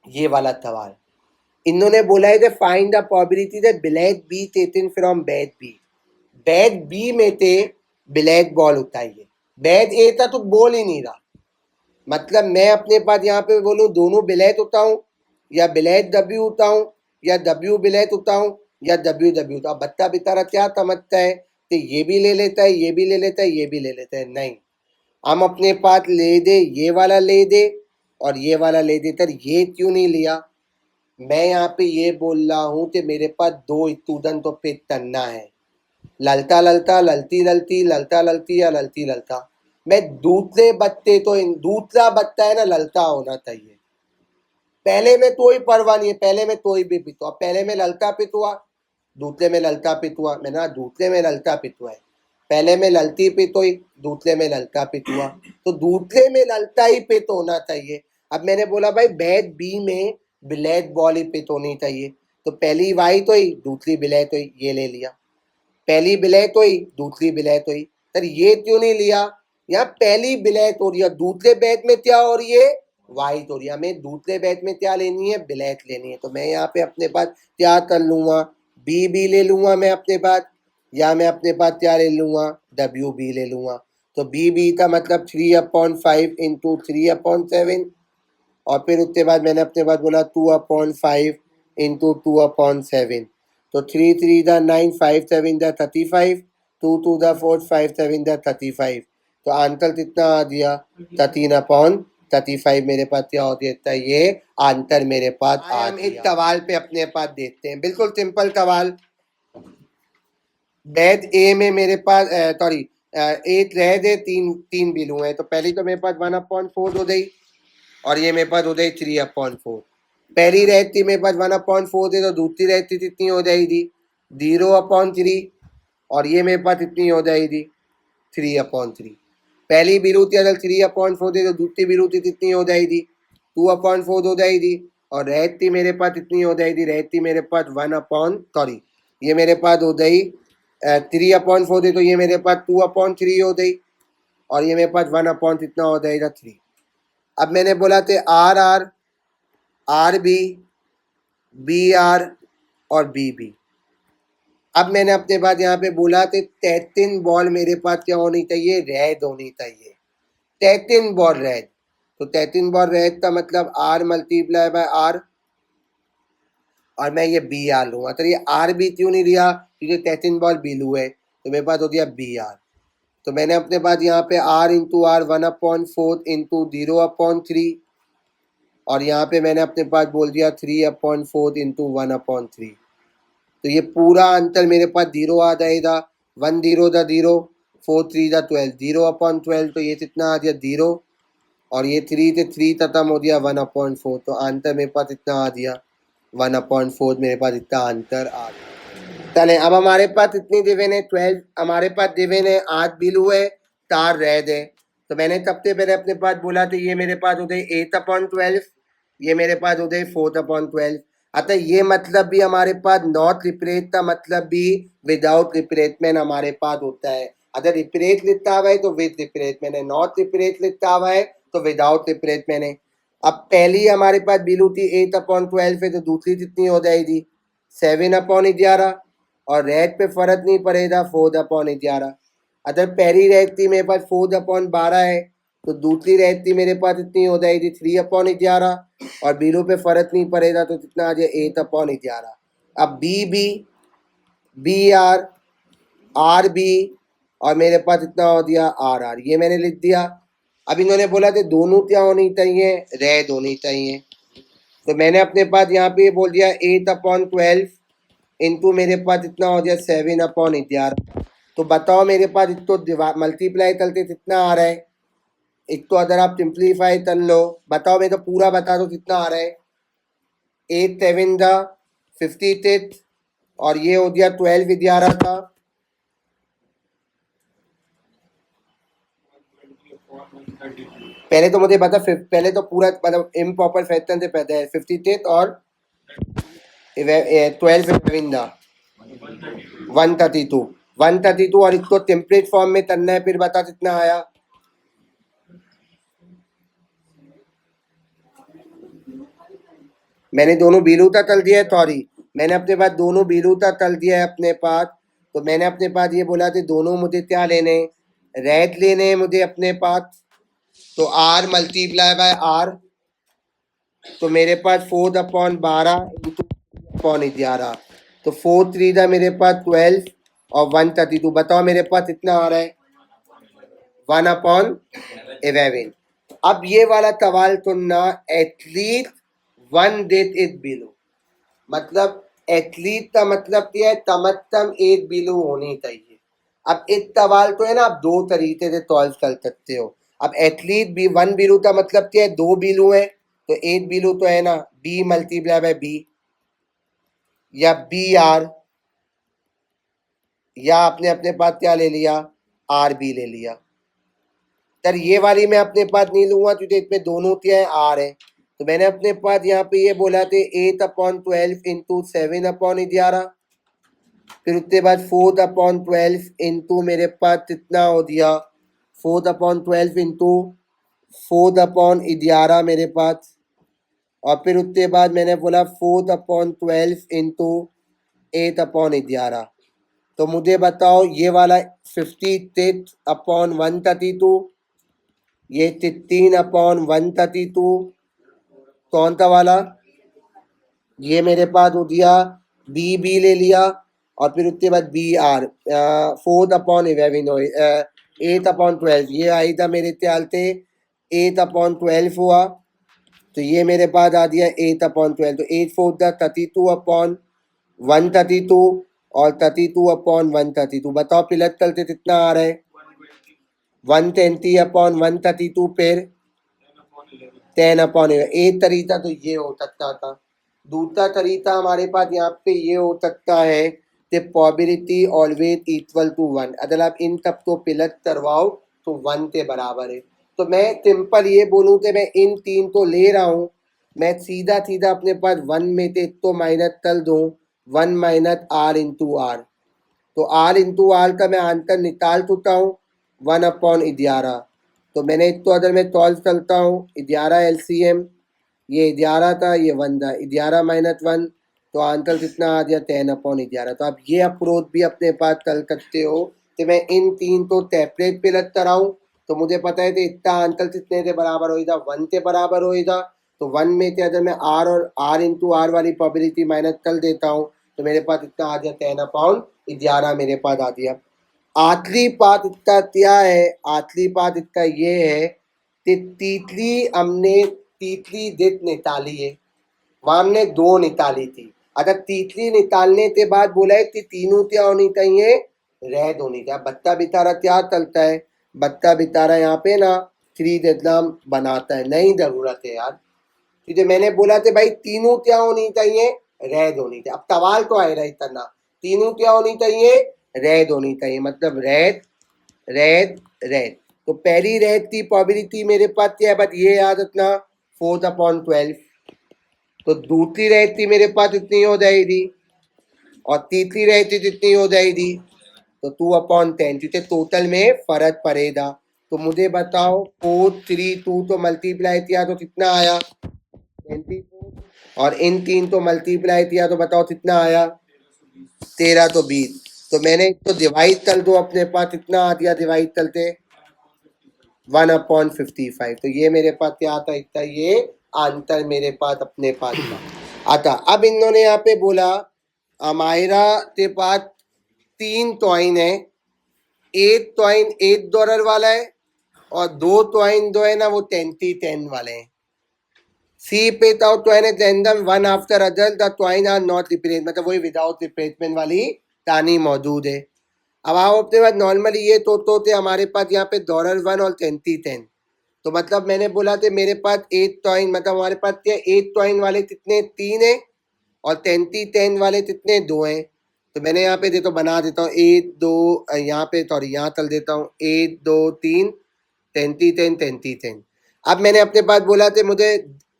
ये वाला सवाल इन्होंने बोला है find the probability that black be taken from bag B. Bag B में थे ब्लैक बॉल उठाइए, बैड ए था तो बॉल ही नहीं रहा, मतलब मैं अपने पास यहाँ पे बोलूँ दोनों ब्लैक उठाऊं या ब्लैक डब्ल्यू उठाऊं या डब्ल्यू ब्लैक उठाऊं या डब्ल्यू डब्ल्यू उठाऊं, बच्चा बेचारा क्या समझता है कि ये भी ले लेता है, ये भी ले लेता है, ये भी ले लेता है। नहीं, हम अपने पास ले दे, ये वाला ले दे और ये वाला ले दे, तर ये क्यों नहीं लिया? मैं यहाँ पे ये बोल रहा हूँ कि मेरे पास 2 स्टूडेंट तो पे तन्ना है, ललता ललता ललती ललती ललता ललती या ललती ललता। मैं दूसरे बच्चे तो दूसरा बच्चा है ना ललता होना चाहिए, पहले में कोई परवाह नहीं है, पहले में कोई भी पितुआ, पहले में ललता पितुआ दूसरे में ललता पितुआ, मैं ना दूसरे में ललता पितुआ है, पहले में ललती पितुई दूसरे में ललता पितुआ, तो दूसरे में ललता ही पित होना चाहिए। अब मैंने बोला भाई बैट बी में ब्लैक बॉल ही पित होनी चाहिए, तो पहली वाइट हुई दूसरी ब्लैक हुई, ये ले लिया, पहली ब्लैक हुई दूसरी ब्लैक हुई, सर ये क्यों नहीं लिया? यहाँ पहली ब्लैक हो रही है, दूसरे बैट में क्या हो रही है वाइट हो रही है, हमें दूसरे बैट में क्या लेनी है ब्लैक लेनी है, तो मैं यहाँ पे अपने पास क्या कर लूंगा बी बी ले लूंगा मैं अपने पास, या मैं अपने पास क्या ले लूंगा डब्ल्यू बी ले लूंगा, तो बी बी का मतलब 3/5 इंटू 3/7 और फिर उसके बाद मैंने अपने पास बोला 2/5 इंटू 2/7, तो 3 3 द 9 5 7 द 35 2 2 द 4 5 7 द 35, तो आंसर कितना आ गया 13/35 मेरे पास क्या होती है, ये आंसर मेरे पास आ गया। इस सवाल पे अपने पास देखते हैं, बिल्कुल सिंपल सवाल। बैद ए में मेरे पास सॉरी एक रह दे तीन बिलू है, तो पहली तो मेरे पास 1/4 हो गई और ये मेरे पास हो जाएगी 3/4, पहली रहती मेरे पास 1/4 थी, तो दूसरी रहती कितनी हो जाएगी 0/3 और ये मेरे पास इतनी हो जाएगी 3/3। पहली बिरूती अगर 3/4 थी तो दूसरी बिरूती कितनी हो जाएगी 2/4 हो जाएगी, और रहती मेरे पास इतनी हो जाएगी, रहती मेरे पास 1/, ये मेरे पास हो गई 3/4 थी, तो ये मेरे पास 2/3 हो गई और ये मेरे पास 1/ इतना हो जाएगा 3। अब मैंने बोला थे R R R B B R और बी बी। अब मैंने अपने पास यहाँ पे बोला थे 13 बॉल मेरे पास क्या होनी चाहिए रेड होनी चाहिए, 13 बॉल रेड, तो 13 बॉल रेड का मतलब आर मल्टीप्लाई बाय आर, और मैं ये बी आर लूंगा, तो ये आर बी क्यों नहीं लिया क्योंकि 13 बॉल बी लू है, तो मेरे पास हो गया बी आर, तो मैंने अपने पास यहाँ पे आर इंटू आर 1/4 इंटू 0/3 और यहाँ पे मैंने अपने पास बोल दिया 3/4 इंटू 1/3, तो ये पूरा अंतर मेरे पास 0 आ जाएगा, 1 0 द 0 4 3 द 12 0/12, तो ये कितना आ गया 0 और ये 3 से 3 खत्म हो गया 1/4, तो अंतर मेरे पास इतना आ गया 1/4, मेरे पास इतना अंतर आ गया। चले अब हमारे पास इतनी डिवीजन है 12, हमारे पास डिवीजन है 8 बिलू है 4 रेड है, तो मैंने सबसे पहले अपने पास बोला तो ये मेरे पास हो गए 8/12, ये मेरे पास हो गए 4/12, अतः ये मतलब भी हमारे पास नॉट रिप्लेस का मतलब भी विदाउट रिप्लेसमेंट हमारे पास होता है, अगर रिप्लेस लिखता हुआ है तो विद रिप्लेसमेंट है, नॉट रिप्लेस लिखता हुआ है तो विदाउट रिप्लेसमेंट है। अब पहली हमारे पास बिलू थी 8/12 है, तो दूसरी कितनी हो जाएगी 7/11 और रेड पे फर्क नहीं पड़ेगा 4/11, अगर पहली रेड थी मेरे पास 4/12 है, तो दूसरी रहती मेरे पास इतनी हो जाएगी 3/11 और बिलो पे फर्क नहीं पड़ेगा, तो कितना आ जाए 8/11। अब B B B R R B और मेरे पास इतना हो दिया आर आर, ये मैंने लिख दिया। अब इन्होंने बोला थे दोनों क्या होनी चाहिए रेड होनी चाहिए, तो मैंने अपने पास यहाँ पे बोल दिया 8/12 इंटू मेरे पास इतना हो गया 7/11, तो बताओ मेरे पास इसको मल्टीप्लाई करते कितना आ रहा है एक तो अगर आप सिंप्लीफाई कर लो, बताओ, मैं तो पूरा बता दो कितना आ रहा है। 8 7 द 55 और ये हो गया 12 ग्यारह था, पहले तो मुझे बता, पहले तो पूरा मतलब इम्प्रॉपर फैक्टर से पहले 58 और 12 132 132 और इसको टेम्पलेट फॉर्म में करना है, फिर बता कितना आया। मैंने दोनों बिलूता तल दिया है, सॉरी, मैंने अपने पास दोनों बिलूता तल दिया है अपने पास। तो मैंने अपने पास ये बोला था दोनों मुझे क्या लेने, रेट लेने हैं मुझे अपने पास। तो आर मल्टीप्लाई बाय आर, तो मेरे पास 4/12 इंटू अपॉन 11, तो 4 3 था मेरे पास 12 और 132, बताओ मेरे पास इतना आ रहा है 1/11। अब ये वाला सवाल सुनना, एटलीस्ट 1 डेथ इज बिलो, मतलब एटलीस्ट का मतलब क्या है, कम एक बिलो होनी चाहिए। अब एक सवाल तो है ना, आप दो तरीके से सॉल्व कर सकते हो। अब एटलीस्ट बी 1 बिलो का मतलब क्या है, 2 बिलो है, तो एक बिलो तो है ना बी मल्टीप्लाई बाय बी, या बी आर, या आपने अपने पास क्या ले लिया, आर बी ले लिया। सर ये वाली मैं अपने पास नहीं लूंगा क्योंकि इसमें दोनों क्या है, आर है। तो मैंने अपने पास यहाँ पे ये बोला थे 8/12 इंटू 7/11, फिर उसके बाद 4/12 इंटू मेरे पास कितना हो दिया, 4/12 इंटू 4/11 मेरे पास, और फिर उसके बाद मैंने बोला 4/12 इंटू 8/11। तो मुझे बताओ ये वाला 56/132, ये 16/132, कौन सा वाला, ये मेरे पास हो दिया बी बी ले लिया, और फिर उसके बाद बी आर 4/11 8/12, ये आई था मेरे ख्याल से 8/12 हुआ, तो ये मेरे पास आ दिया 8/12, तो 8 4 32/132 और 32/132, बताओ प्लस करते कितना आ रहा है 120/132, फिर 10/11। एक तरीका तो ये हो सकता था। दूसरा तरीका हमारे पास यहाँ पे ये हो सकता है कि प्रोबेबिलिटी ऑलवेज इक्वल टू 1, अगर आप इन सब को प्लस करवाओ तो 1 के बराबर है। तो मैं सिंपल ये बोलूँ कि मैं इन तीन को ले रहा हूँ, मैं सीधा सीधा अपने पास 1 में से तो माइनस कर दूँ, 1 माइनस आर इंटू आर, तो आर इंटू आर का मैं आंसर निकाल चुका हूँ 1/11। तो मैंने इसको अगर मैं सॉल्व करता हूँ 11 LCM, ये 11 था, ये 1 था, 11 माइनस 1, तो आंसर कितना आ गया 10/11। तो आप ये अप्रोच भी अपने पास कर सकते हो कि मैं इन तीन को सेपरेट पे रख कराऊँ, तो मुझे पता है कि इतना आंसर कितने के बराबर होगा, 1 के बराबर होगा। तो 1 में से अगर मैं आर और आर इंटू आर वाली प्रोबेबिलिटी माइनस कर देता हूँ तो मेरे पास इतना आ गया 10/11 मेरे पास आ गया। आखिरी बात इसका क्या है, आखिरी बात इसका ये है कि तीसरी हमने तीसरी जित निकाली है, वहां हमने 2 निकाली थी। अगर तीसरी निकालने के बाद बोला है कि तीनों क्या होनी चाहिए, रैद होनी चाहिए। बच्चा बेचारा क्या चलता है, बच्चा बेचारा यहाँ पे ना 3 एग्जाम बनाता है, नहीं जरूरत है यार, क्योंकि मैंने बोला था भाई तीनों क्या होनी चाहिए, रैद होनी चाहिए। अब सवाल तो आए रहा करना, तीनों क्या होनी चाहिए, रैद होनी चाहिए, मतलब रैद रैद रैद। तो पहली रैद की प्रोबेबिलिटी मेरे पास क्या है, बस ये याद रखना 4/12, तो दूसरी रैद की मेरे पास इतनी हो जाएगी, और तीसरी रैद की जितनी हो जाएगी, तो 2/10, क्योंकि टोटल में फर्क पड़ेगा। तो मुझे बताओ 4 3 2 तो मल्टीप्लाई किया तो कितना आया 24, और इन तीन तो मल्टीप्लाई किया तो बताओ कितना आया 13 तो 20। तो मैंने इसको डिवाइड कर दो, अपने पास कितना आ गया डिवाइड करते 1/55। तो ये मेरे पास क्या आता है, इतना ये आंसर मेरे पास अपने पास था आता। अब इन्होंने यहाँ पे बोला अमायरा के पास 3 टॉइन है, एक टॉइन $8 वाला है और 2 टॉइन जो है ना वो 10 वाले हैं। सी पे तो टॉइन है random one after other, the token are not replace, मतलब वही विदाउट रिप्लेसमेंट वाली कहानी मौजूद है। अब आप अपने पास नॉर्मली ये तो थे हमारे पास यहाँ पे $1 और 10, तो मतलब मैंने बोला थे मेरे पास 8 टॉइन, मतलब हमारे पास क्या 8 टॉइन वाले कितने 3 है और 10 वाले कितने 2 हैं। तो मैंने यहाँ पे तो बना देता हूँ 8 2 यहाँ पे सॉरी यहाँ तल देता हूँ 1 2 3 10 अब मैंने अपने पास बोला थे मुझे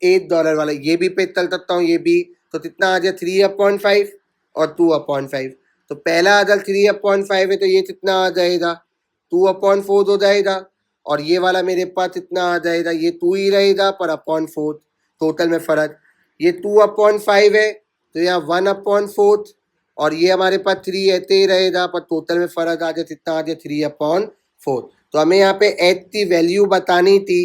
$8 वाला, ये भी पे तल सकता हूँ ये भी, तो कितना आ जाए 3/5 और 2/5। तो पहला अदल 3/5 है तो ये कितना आ जाएगा 2/4 हो जाएगा, और ये वाला मेरे पास कितना आ जाएगा ये 2 ही रहेगा पर अपॉन 4, टोटल में फर्क ये 2/5 है तो यहाँ 1/4 और ये हमारे पास 3 ऐसे ही रहेगा पर टोटल में फर्क आ जाए कितना आ जाए 3/4। तो हमें यहाँ पे एच की वैल्यू बतानी थी,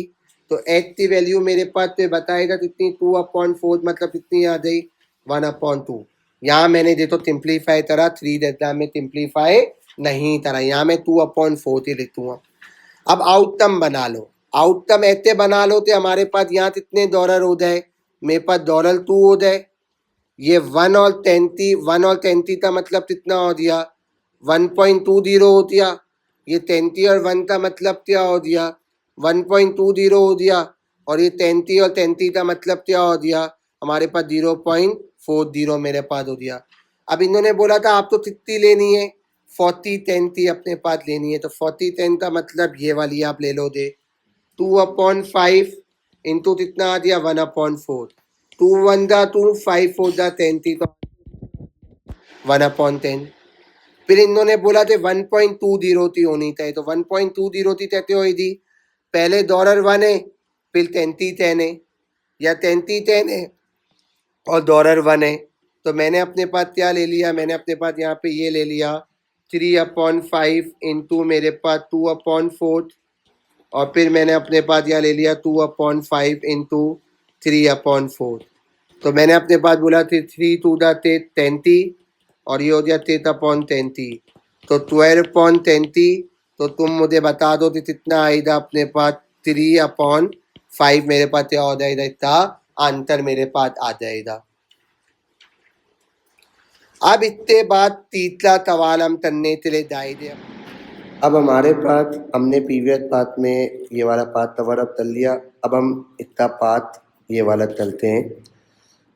तो एच की वैल्यू मेरे पास पे बताएगा कितनी 2/4 मतलब कितनी आ गई 1/2। यहाँ मैंने देखो सिंप्लीफाई करा 3 डेटा में सिंप्लीफाई नहीं करा, यहाँ मैं 2/4 ही लिखूंगा। अब आउटकम बना लो, आउटकम ऐसे बना लो तो हमारे पास यहाँ कितने डॉलर हो जाए, मेरे पास $2 हो जाए, ये 1 और 10 का मतलब कितना हो दिया 1.20 हो दिया, ये 10 और 1 का मतलब क्या हो दिया 1.20 हो दिया, और ये 10 और 10 का मतलब क्या हो दिया हमारे पास 0.40 मेरे पास हो दिया। अब इन्होंने बोला था आपको कितनी लेनी है 40 अपने पास लेनी है, तो 40 का मतलब ये वाली आप ले लो दे 2/5 इंटू कितना आ दिया 1/4, 2 1 जा 2 5 4 जा 10 तो 1/10। फिर इन्होंने बोला थे 1.20 थी होनी चाहिए, तो 1.20 थी कहते हो थी पहले $1 है फिर 10 है या 10 है और $1 है, तो मैंने अपने पास क्या ले लिया, मैंने अपने पास यहाँ पे ये ले लिया 3/5 इंटू मेरे पास 2/4 और फिर मैंने अपने पास यहाँ ले लिया 2/5 इंटू 3/4। तो मैंने अपने पास बोला थी 3 2 10 और ये हो गया 10/10, तो 12/10। तो तुम मुझे बता दो कि कितना आएगा अपने पास 3/5 मेरे पास क्या हो जाएगा, इतना आंसर मेरे पास आ जाएगा। अब इसके बाद तीसरा सवाल हम करने के लिए जाएंगे। अब हमारे पास हमने प्रीवियस पार्ट में ये वाला पार्ट कवर अप कर लिया, अब हम इसका पार्ट ये वाला चलते हैं।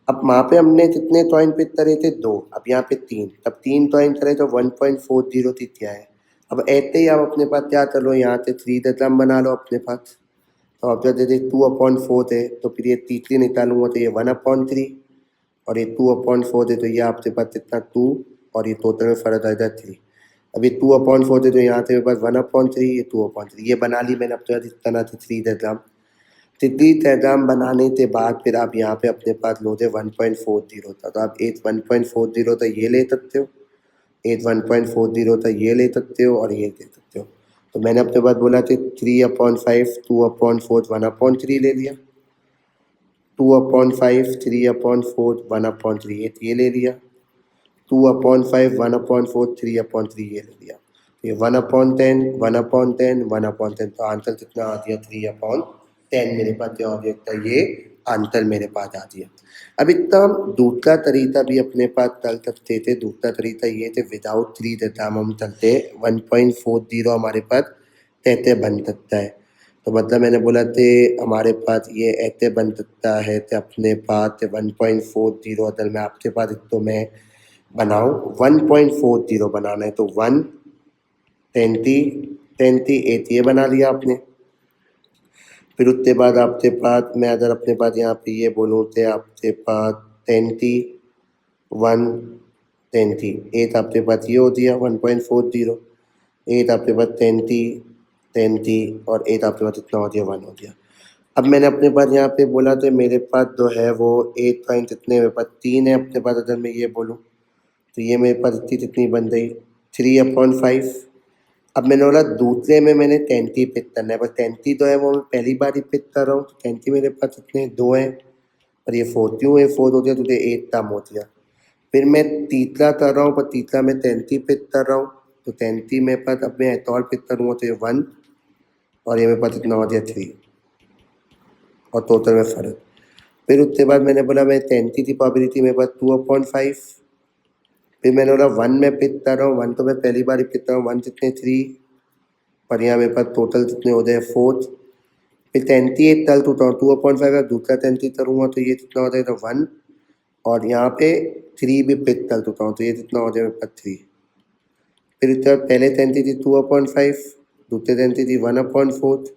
अब वहाँ पे हमने कितने टॉइन पिक करे थे 2, अब यहाँ पे 3, तब 3 टॉइन करे तो 1.40 थी क्या है। अब ऐसे ही आप अपने पास क्या चलो यहाँ से 3 दशम बना लो अपने पास, तो अब जब जैसे 2/4 है तो फिर ये तीसरी निकालूंगा तो ये 1/3 और ये 2/4 है तो ये आपके पास कितना 2 और ये टोटल में फर्क आ जाए 3। अभी 2/4 है तो यहाँ से मेरे पास 1/3 ये 2/3 ये बना ली मैंने अपने पास इस तरह से 3 दशम। तितली डायग्राम बनाने के बाद फिर आप यहाँ पे अपने पास लो थे 1.40 था, तो आप एज 1.40 था ये ले सकते हो, एज 1.40 था ये ले सकते हो और ये ले सकते हो। तो मैंने अपने पास बोला था 3/5 2/4 1/3 ले लिया, 2/5 3/4 1/3 ये ले लिया, 2/5 1/4 3/3 ये ले लिया, ये 1/10 1/10 1/10, तो आंसर कितना आ गया 3/10 मेरे पास क्या ऑब्जेक्ट है ये आंसर मेरे पास आ गया। अब इतना हम दूसरा तरीका भी अपने पास चल सकते थे, दूसरा तरीका ये थे विदाउट 3 देता हम चलते 1.40 हमारे पास ऐसे बन सकता है। तो मतलब मैंने बोला थे हमारे पास ये ऐसे बन सकता है तो अपने पास 1.40 अदर में आपके पास तो मैं बनाऊँ 1.40 बनाना है, तो 1 10 ये बना लिया आपने। फिर उसके बाद आपके पास मैं अगर अपने पास यहाँ पे ये बोलूँ तो आपके पास 1 8 आपके पास ये हो दिया 1.40, 8 आपके पास 10 और 8 आपके पास इतना हो दिया 1 हो दिया। अब मैंने अपने पास यहाँ पे बोला तो मेरे पास जो है वो 8 पॉइंट इतने मेरे पास 3 है अपने पास, अगर मैं ये बोलूँ तो ये मेरे पास इतनी कितनी बन गई 3/5। अब मैंने बोला दूसरे में मैंने 10 पिक करना है, बस 10 तो है वो मैं पहली बार ही पिक कर रहा हूँ, तो 10 मेरे पास इतने 2 हैं और ये 4 क्यों है 4 हो गया तो ये 8 कम हो गया। फिर मैं तीसरा कर रहा हूँ पर तीसरा मैं 10 पिक कर रहा हूँ, तो 10 मेरे पास अब मैं एक और पिक करूँगा तो ये 1 और ये मेरे पास इतना हो गया 3 और टोटल में फ़र्क। फिर उसके बाद मैंने बोला मैं 10 की प्रोबेबिलिटी मेरे पास 2/5, फिर मैंने बोला 1 में पिक कर रहा हूँ, 1 तो मैं पहली बार ही पिक कर रहा हूँ, 1 कितने 3 पर यहाँ मेरे पास टोटल कितने हो जाए 4। फिर 33 तल टूटा हूँ 2/5 है, दूसरा 33 करूँगा तो ये कितना हो जाएगा 1, और यहाँ पे 3 भी पिक तल टूटा हूँ तो ये कितना हो जाएगा 3। फिर इसके बाद पहले 33 थी 2/5, दूसरे 33 थी 1/4।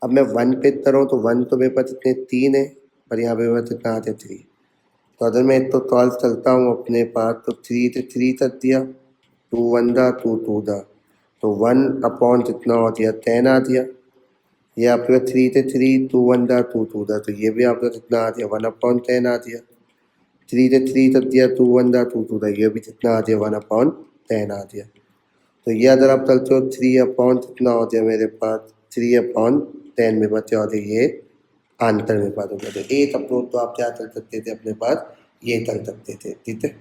अब मैं 1 पे कर रहा हूँ तो 1 तो मेरे पास इतने 3 है, पर यहाँ पे मेरे पास कितना आते 3। तो अगर मैं तो कॉल चलता हूँ अपने पास तो 3 से 3 तक दिया, 2 1 दा 2 2 दा, तो 1/, कितना हो गया 10 आ दिया। ये आपके 3 से 3 2 1 दा 2 2 दा, तो ये भी आपका कितना आ दिया 1/10 आ दिया। 3 से 3 तक दिया 2 1 दा 2 2 दा, ये भी कितना आ दिया 1/10 आ दिया। तो ये अगर आप चलते हो 3/, कितना हो गया मेरे पास 3/10 मेरे पास क्या हो गया, ये आंसर मेरे पास हो गया। तो एक अप्रोच तो आप क्या कर सकते थे अपने पास, ये कर सकते थे, ठीक है।